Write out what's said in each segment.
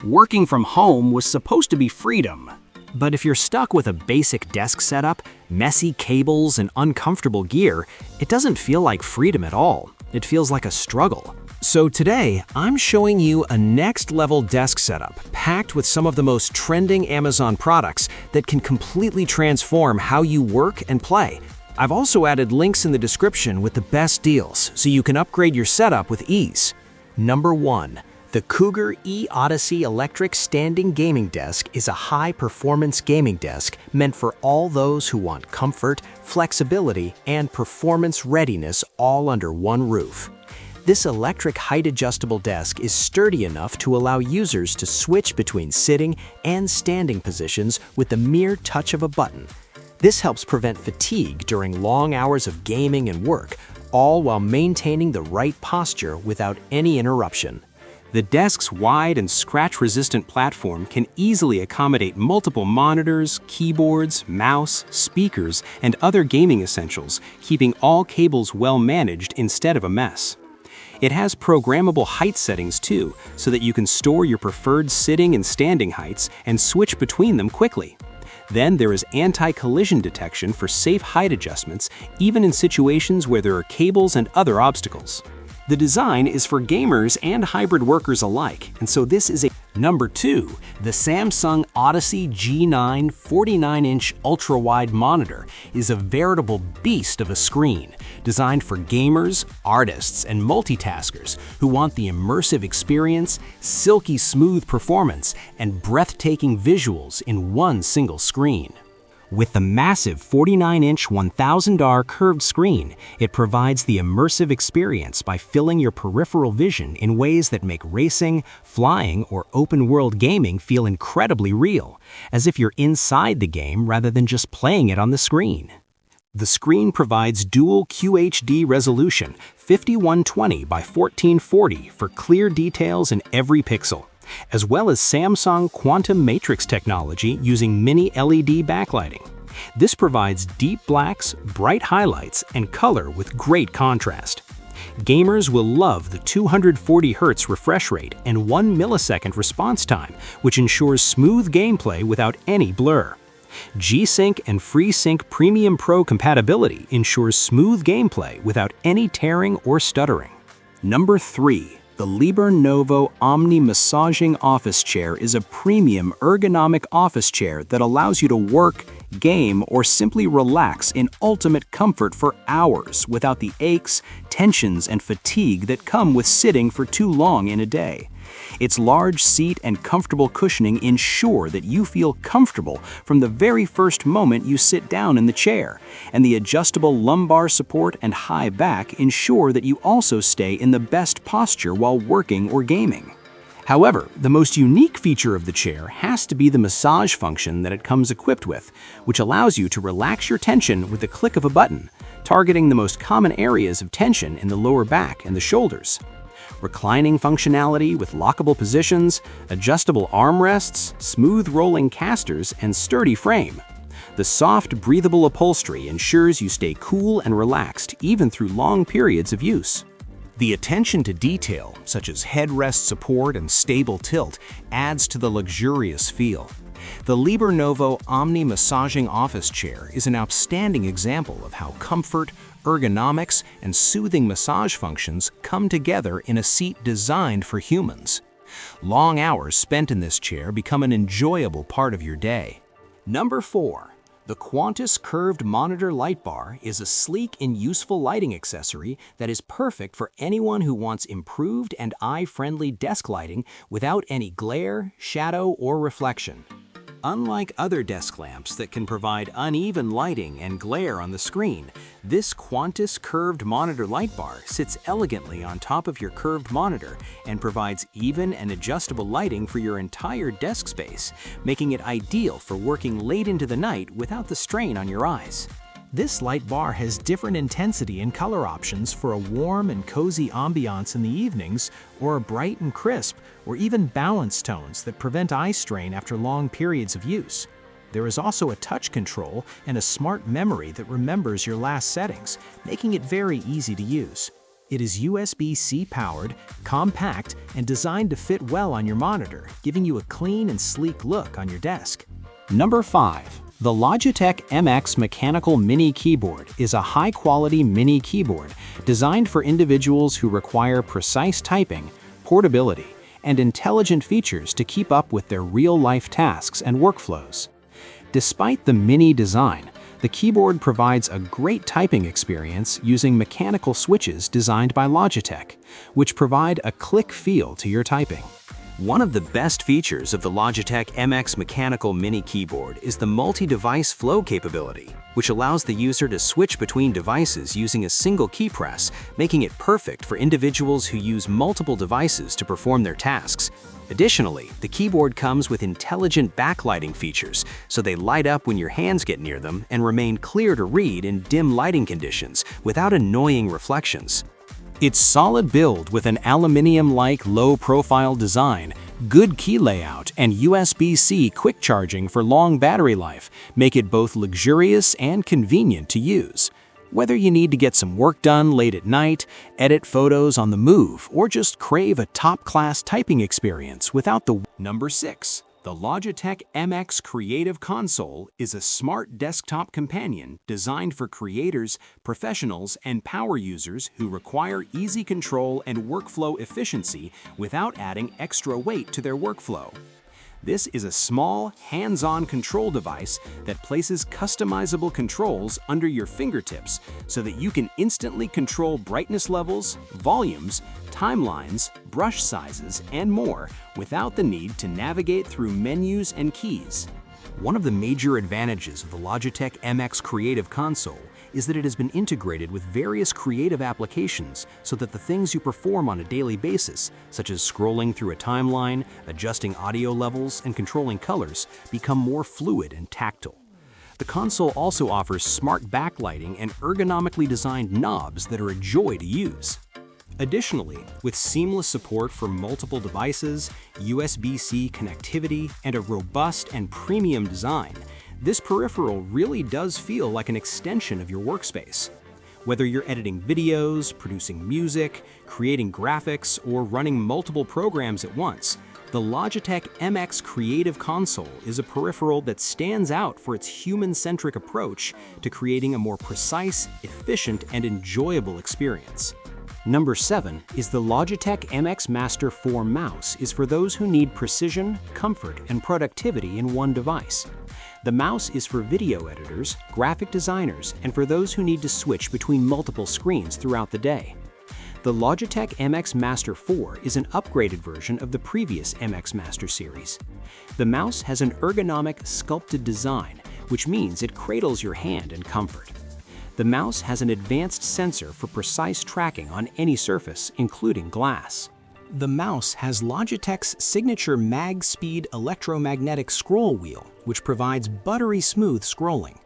Working from home was supposed to be freedom. But if you're stuck with a basic desk setup, messy cables, and uncomfortable gear, it doesn't feel like freedom at all. It feels like a struggle. So today, I'm showing you a next-level desk setup packed with some of the most trending Amazon products that can completely transform how you work and play. I've also added links in the description with the best deals so you can upgrade your setup with ease. Number 1. The Cougar E-Odyssey Electric Standing Gaming Desk is a high-performance gaming desk meant for all those who want comfort, flexibility, and performance readiness all under one roof. This electric height-adjustable desk is sturdy enough to allow users to switch between sitting and standing positions with the mere touch of a button. This helps prevent fatigue during long hours of gaming and work, all while maintaining the right posture without any interruption. The desk's wide and scratch-resistant platform can easily accommodate multiple monitors, keyboards, mouse, speakers, and other gaming essentials, keeping all cables well managed instead of a mess. It has programmable height settings too, so that you can store your preferred sitting and standing heights and switch between them quickly. Then there is anti-collision detection for safe height adjustments, even in situations where there are cables and other obstacles. The design is for gamers and hybrid workers alike, and so this is a Number 2. The Samsung Odyssey G9 49-inch ultra-wide monitor is a veritable beast of a screen, designed for gamers, artists, and multitaskers who want the immersive experience, silky smooth performance, and breathtaking visuals in one single screen. With the massive 49-inch 1000R curved screen, it provides the immersive experience by filling your peripheral vision in ways that make racing, flying, or open-world gaming feel incredibly real, as if you're inside the game rather than just playing it on the screen. The screen provides dual QHD resolution, 5120 by 1440 for clear details in every pixel, as well as Samsung Quantum Matrix technology using mini LED backlighting. This provides deep blacks, bright highlights, and color with great contrast. Gamers will love the 240 Hz refresh rate and 1 millisecond response time, which ensures smooth gameplay without any blur. G-Sync and FreeSync Premium Pro compatibility ensures smooth gameplay without any tearing or stuttering. Number 3. The Lenovo Omni Massaging Office Chair is a premium ergonomic office chair that allows you to work, game, or simply relax in ultimate comfort for hours without the aches, tensions, and fatigue that come with sitting for too long in a day. Its large seat and comfortable cushioning ensure that you feel comfortable from the very first moment you sit down in the chair, and the adjustable lumbar support and high back ensure that you also stay in the best posture while working or gaming. However, the most unique feature of the chair has to be the massage function that it comes equipped with, which allows you to relax your tension with the click of a button, targeting the most common areas of tension in the lower back and the shoulders. Reclining functionality with lockable positions, adjustable armrests, smooth rolling casters, and sturdy frame. The soft, breathable upholstery ensures you stay cool and relaxed even through long periods of use. The attention to detail, such as headrest support and stable tilt, adds to the luxurious feel. The Lenovo Omni Massaging Office Chair is an outstanding example of how comfort, ergonomics, and soothing massage functions come together in a seat designed for humans. Long hours spent in this chair become an enjoyable part of your day. Number 4. The Qantas Curved Monitor Light Bar is a sleek and useful lighting accessory that is perfect for anyone who wants improved and eye-friendly desk lighting without any glare, shadow, or reflection. Unlike other desk lamps that can provide uneven lighting and glare on the screen, this Qantas Curved Monitor Light Bar sits elegantly on top of your curved monitor and provides even and adjustable lighting for your entire desk space, making it ideal for working late into the night without the strain on your eyes. This light bar has different intensity and color options for a warm and cozy ambiance in the evenings, or a bright and crisp, or even balanced tones that prevent eye strain after long periods of use. There is also a touch control and a smart memory that remembers your last settings, making it very easy to use. It is USB-C powered, compact, and designed to fit well on your monitor, giving you a clean and sleek look on your desk. Number 5. The Logitech MX Mechanical Mini Keyboard is a high-quality mini keyboard designed for individuals who require precise typing, portability, and intelligent features to keep up with their real-life tasks and workflows. Despite the mini design, the keyboard provides a great typing experience using mechanical switches designed by Logitech, which provide a click feel to your typing. One of the best features of the Logitech MX Mechanical Mini Keyboard is the multi-device flow capability, which allows the user to switch between devices using a single key press, making it perfect for individuals who use multiple devices to perform their tasks. Additionally, the keyboard comes with intelligent backlighting features, so they light up when your hands get near them and remain clear to read in dim lighting conditions without annoying reflections. Its solid build with an aluminium-like low-profile design, good key layout, and USB-C quick charging for long battery life make it both luxurious and convenient to use. Whether you need to get some work done late at night, edit photos on the move, or just crave a top-class typing experience without the... Number 6. The Logitech MX Creative Console is a smart desktop companion designed for creators, professionals, and power users who require easy control and workflow efficiency without adding extra weight to their workflow. This is a small, hands-on control device that places customizable controls under your fingertips so that you can instantly control brightness levels, volumes, timelines, brush sizes, and more without the need to navigate through menus and keys. One of the major advantages of the Logitech MX Creative Console is that it has been integrated with various creative applications so that the things you perform on a daily basis, such as scrolling through a timeline, adjusting audio levels, and controlling colors, become more fluid and tactile. The console also offers smart backlighting and ergonomically designed knobs that are a joy to use. Additionally, with seamless support for multiple devices, USB-C connectivity, and a robust and premium design, this peripheral really does feel like an extension of your workspace. Whether you're editing videos, producing music, creating graphics, or running multiple programs at once, the Logitech MX Creative Console is a peripheral that stands out for its human-centric approach to creating a more precise, efficient, and enjoyable experience. Number 7 is the Logitech MX Master 4 mouse is for those who need precision, comfort, and productivity in one device. The mouse is for video editors, graphic designers, and for those who need to switch between multiple screens throughout the day. The Logitech MX Master 4 is an upgraded version of the previous MX Master series. The mouse has an ergonomic, sculpted design, which means it cradles your hand in comfort. The mouse has an advanced sensor for precise tracking on any surface, including glass. The mouse has Logitech's signature MagSpeed electromagnetic scroll wheel, which provides buttery smooth scrolling.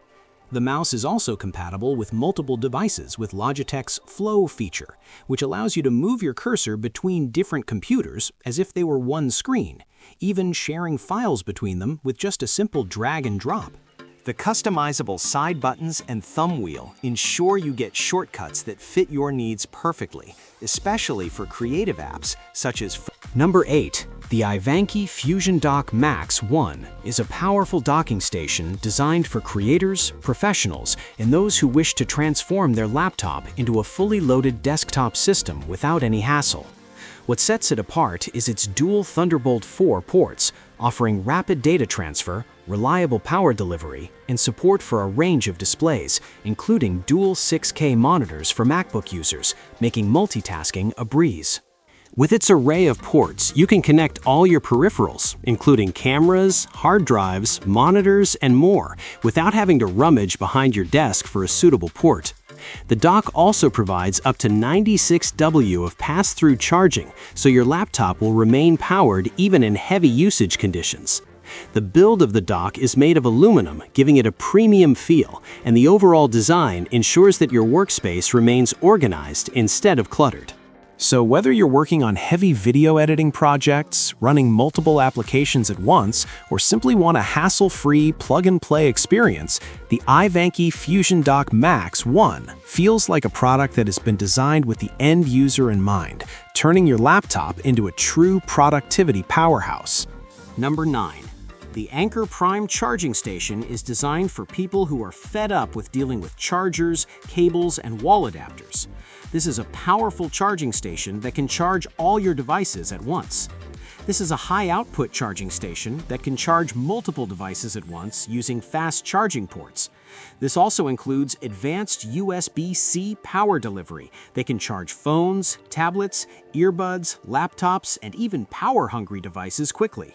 The mouse is also compatible with multiple devices with Logitech's Flow feature, which allows you to move your cursor between different computers as if they were one screen, even sharing files between them with just a simple drag and drop. The customizable side buttons and thumb wheel ensure you get shortcuts that fit your needs perfectly, especially for creative apps such as... Number 8. The Ivanki Fusion Dock Max 1 is a powerful docking station designed for creators, professionals, and those who wish to transform their laptop into a fully loaded desktop system without any hassle. What sets it apart is its dual Thunderbolt 4 ports, offering rapid data transfer, reliable power delivery, and support for a range of displays, including dual 6K monitors for MacBook users, making multitasking a breeze. With its array of ports, you can connect all your peripherals, including cameras, hard drives, monitors, and more, without having to rummage behind your desk for a suitable port. The dock also provides up to 96W of pass-through charging, so your laptop will remain powered even in heavy usage conditions. The build of the dock is made of aluminum, giving it a premium feel, and the overall design ensures that your workspace remains organized instead of cluttered. So whether you're working on heavy video editing projects, running multiple applications at once, or simply want a hassle-free plug-and-play experience, the iVanke Fusion Dock Max 1 feels like a product that has been designed with the end user in mind, turning your laptop into a true productivity powerhouse. Number 9. The Anker Prime charging station is designed for people who are fed up with dealing with chargers, cables, and wall adapters. This is a powerful charging station that can charge all your devices at once. This is a high-output charging station that can charge multiple devices at once using fast charging ports. This also includes advanced USB-C power delivery that can charge phones, tablets, earbuds, laptops, and even power-hungry devices quickly.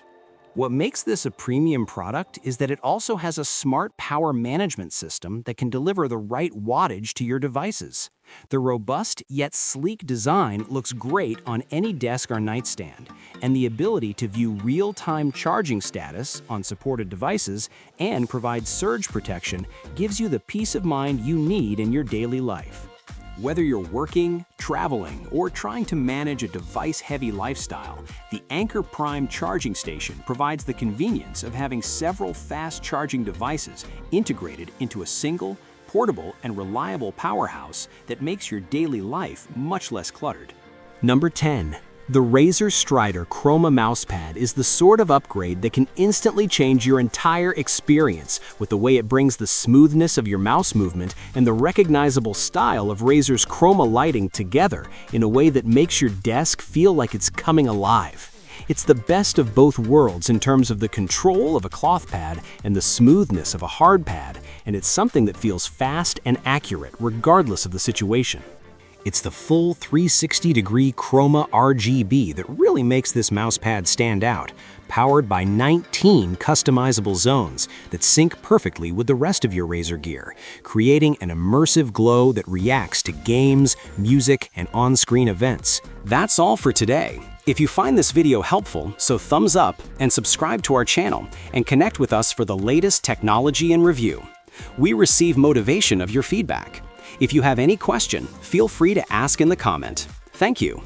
What makes this a premium product is that it also has a smart power management system that can deliver the right wattage to your devices. The robust yet sleek design looks great on any desk or nightstand, and the ability to view real-time charging status on supported devices and provide surge protection gives you the peace of mind you need in your daily life. Whether you're working, traveling, or trying to manage a device-heavy lifestyle, the Anker Prime charging station provides the convenience of having several fast-charging devices integrated into a single, portable, and reliable powerhouse that makes your daily life much less cluttered. Number 10. The Razer Strider Chroma mousepad is the sort of upgrade that can instantly change your entire experience with the way it brings the smoothness of your mouse movement and the recognizable style of Razer's chroma lighting together in a way that makes your desk feel like it's coming alive. It's the best of both worlds in terms of the control of a cloth pad and the smoothness of a hard pad, and it's something that feels fast and accurate regardless of the situation. It's the full 360-degree Chroma RGB that really makes this mousepad stand out, powered by 19 customizable zones that sync perfectly with the rest of your Razer gear, creating an immersive glow that reacts to games, music, and on-screen events. That's all for today. If you find this video helpful, so thumbs up and subscribe to our channel and connect with us for the latest technology and review. We receive motivation of your feedback. If you have any question, feel free to ask in the comment. Thank you.